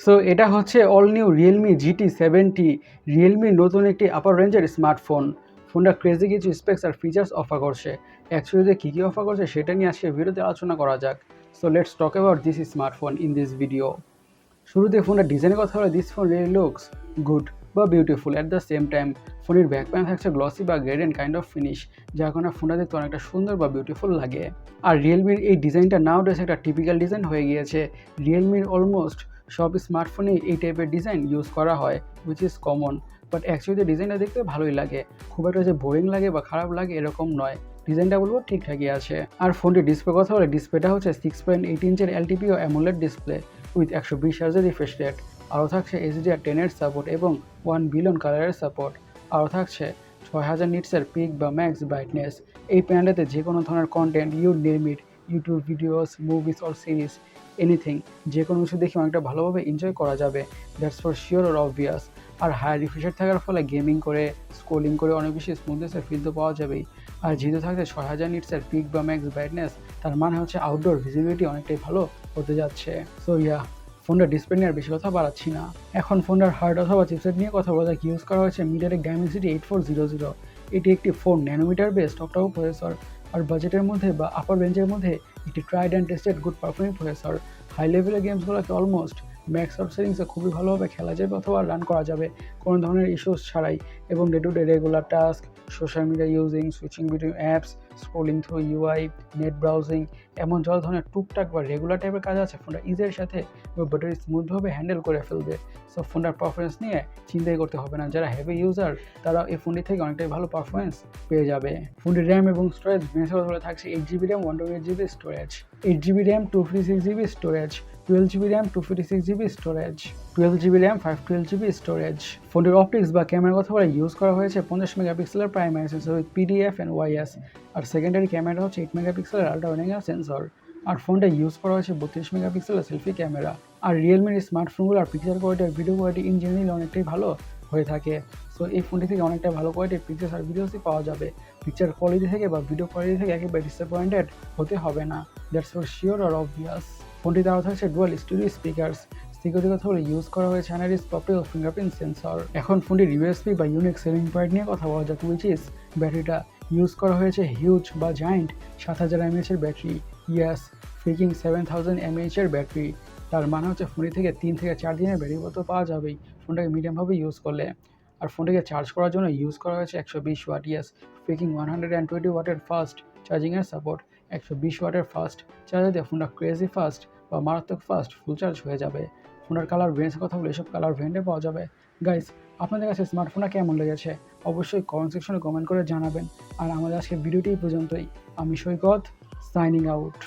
So এটা হচ্ছে all new Realme GT70, রিয়েলমির নতুন একটি আপার রেঞ্জের স্মার্টফোন। ফোনটা ক্রেজি কিছু স্পেক্স আর ফিচার্স অফার করছে। অ্যাকচুয়ালি কী কী অফার করছে সেটা নিয়ে আজকে ভিডিওতে আলোচনা করা যাক। So let's talk about this smartphone in this video. শুরুতে ফোনটার ডিজাইনের কথা হলে this phone really looks good বা beautiful at the same time. ফোনের ব্যাক প্যানেল থাকছে গ্লসি বা গ্রেডেন্ট কাইন্ড অফ ফিনিশ, যার কারণে ফোনটা দেখতে অনেকটা সুন্দর বা বিউটিফুল লাগে। আর রিয়েলমির এই ডিজাইনটা নাওডেজ একটা টিপিক্যাল ডিজাইন হয়ে গিয়েছে। রিয়েলমির অলমোস্ট সব স্মার্টফোনে এই টাইপের ডিজাইন ইউজ করা হয়, which is common. But actually ডিজাইনটা দেখতে ভালোই লাগে, খুব একটা যে বোরিং লাগে বা খারাপ লাগে এরকম নয়। ডিজাইনটা বলবো ঠিকঠাকই আছে। আর ফোনটির ডিসপ্লে কথা হলে ডিসপ্লেটা হচ্ছে 6.8 ইঞ্চের LTPO অ্যামোলেড ডিসপ্লে উইথ 120 হার্জের রিফ্রেশ রেট। আরও থাকছে HDR10 সাপোর্ট এবং 1 বিলিয়ন কালারের সাপোর্ট। আরও থাকছে 6000 নিটসের পিক বা ম্যাক্স ব্রাইটনেস। এই প্যানেলেতে যে কোনো ধরনের content you name it, YouTube videos, movies or series, anything, যে কোনো কিছু দেখে অনেকটা ভালোভাবে এনজয় করা যাবে, that's for sure or obvious. আর হাই রিফ্রেশ রেট থাকার ফলে গেমিং করে, স্ক্রোলিং করে অনেক বেশি স্মুথনেসের ফিল তো পাওয়া যাবেই। আর যেহেতু থাকছে 6000 নিটসের পিক বা ম্যাক্স ব্রাইটনেস, তার মানে হচ্ছে আউটডোর ভিজিবিলিটি অনেকটাই ভালো হতে যাচ্ছে। সো ইয়া, ফোনটার ডিসপ্লে নিয়ে আর বেশি কথা বাড়াচ্ছি না। এখন ফোনটার হার্ড অথবা চিপসেট নিয়ে কথা বলা যাক। ইউজ করা হয়েছে মিডিয়াটেক ডাইমেনসিটি 8400। এটি একটি 4 ন্যানোমিটার বেসড অক্টাকো প্রসেসর, আর বাজেটের মধ্যে বা আপার রেঞ্জের মধ্যে একটি tried and tested good performing processor. High লেভেলের গেমসগুলোকে অলমোস্ট ম্যাক্স আউট সেটিংসে খুবই ভালোভাবে খেলা যাবে অথবা রান করা যাবে কোনো ধরনের ইস্যুস ছাড়াই। এবং day to day regular task, social media using, switching between apps, scrolling through UI, net browsing, এমন যত ধরনের টুকটাক বা রেগুলার টাইপের কাজ আছে ফোনটা ইজির সাথে ব্যাটারি স্মুথভাবে হ্যান্ডেল করে ফেলবে। সো ফোনটার পারফরমেন্স নিয়ে চিন্তাই করতে হবে না। যারা হেভি ইউজার তারা এই ফোনটি থেকে অনেকটাই ভালো পারফরমেন্স পেয়ে যাবে। ফোনটির র্যাম এবং স্টোরেজ মেসেজ হলে থাকছে 8GB RAM 128GB storage, 8GB RAM 256GB storage, 12GB RAM 256GB storage, 12GB RAM 512GB storage. ফোনটির অপটিক্স বা ক্যামেরার কথা বলে ইউজ করা হয়েছে 50 মেগাপিক্সেলের primary sensor with PDF and YS। আর সেকেন্ডারি ক্যামেরা হচ্ছে 8 মেগাপিক্সেলের আল্ট্রা ওয়াইড অ্যাঙ্গেল সেন্সর। আর ফোনটা ইউজ করা হয়েছে 32 মেগাপিক্সেলের সেলফি ক্যামেরা। আর রিয়েলমির স্মার্টফোনগুলোর পিকচার কোয়ালিটি আর ভিডিও কোয়ালিটি ইন জেনারেলি অনেকটাই ভালো হয়ে থাকে। সো এই ফোনটি থেকে অনেকটা ভালো কোয়ালিটির পিকচার আর ভিডিওসই পাওয়া যাবে। পিকচার কোয়ালিটি থেকে বা ভিডিও কোয়ালিটি থেকে একেবারে ডিসঅ্যাপয়েন্টেড হতে হবে না, দ্যাটস ফর শিওর আর অবভিয়াস। ফোনটিতে আরও থাকছে ডুয়াল স্টুডিও স্পিকার্স। সিকিউরিটি কথা বলে ইউজ করা হয়েছে আনারিস প্রপেল ফিঙ্গারপ্রিন্ট সেন্সর। এখন ফোনটির ইউএসপি বা ইউনিক সেলিং পয়েন্ট নিয়ে কথা বলা যাক, উইচ ইজ ব্যাটারিটা। ইউজ করা হয়েছে হিউজ বা জায়েন্ট 7000 mAh এর ব্যাটারি। ইয়াস, ফ্রিকিং 7000 mAh এর ব্যাটারি। তার মানে হচ্ছে ফোনটি থেকে 3 থেকে 4 দিনের ব্যাটারি তো পাওয়া যাবেই ফোনটাকে মিডিয়ামভাবে ইউজ করলে। আর ফোনটিকে চার্জ করার জন্য ইউজ করা হয়েছে 120 ওয়াট। ইয়াস, ফ্রিকিং 120 ওয়াটের ফাস্ট চার্জিংয়ের সাপোর্ট। 120 ওয়াটের ফাস্ট চার্জার দিয়ে ফোনটা ক্রেজি ফাস্ট বা মারাত্মক ফাস্ট ফুল চার্জ হয়ে যাবে। ফোনের কালার ভেরিয়েন্টসের কথা বলে এসব কালার ভেরিয়েন্টে পাওয়া যাবে। গাইস, আপনাদের কাছে স্মার্টফোনটা কেমন লেগেছে অবশ্যই কমেন্ট সেকশনে কমেন্ট করে জানাবেন। আর আমাদের আজকের ভিডিওটি এই পর্যন্তই। আমি সৈকত, সাইনিং আউট।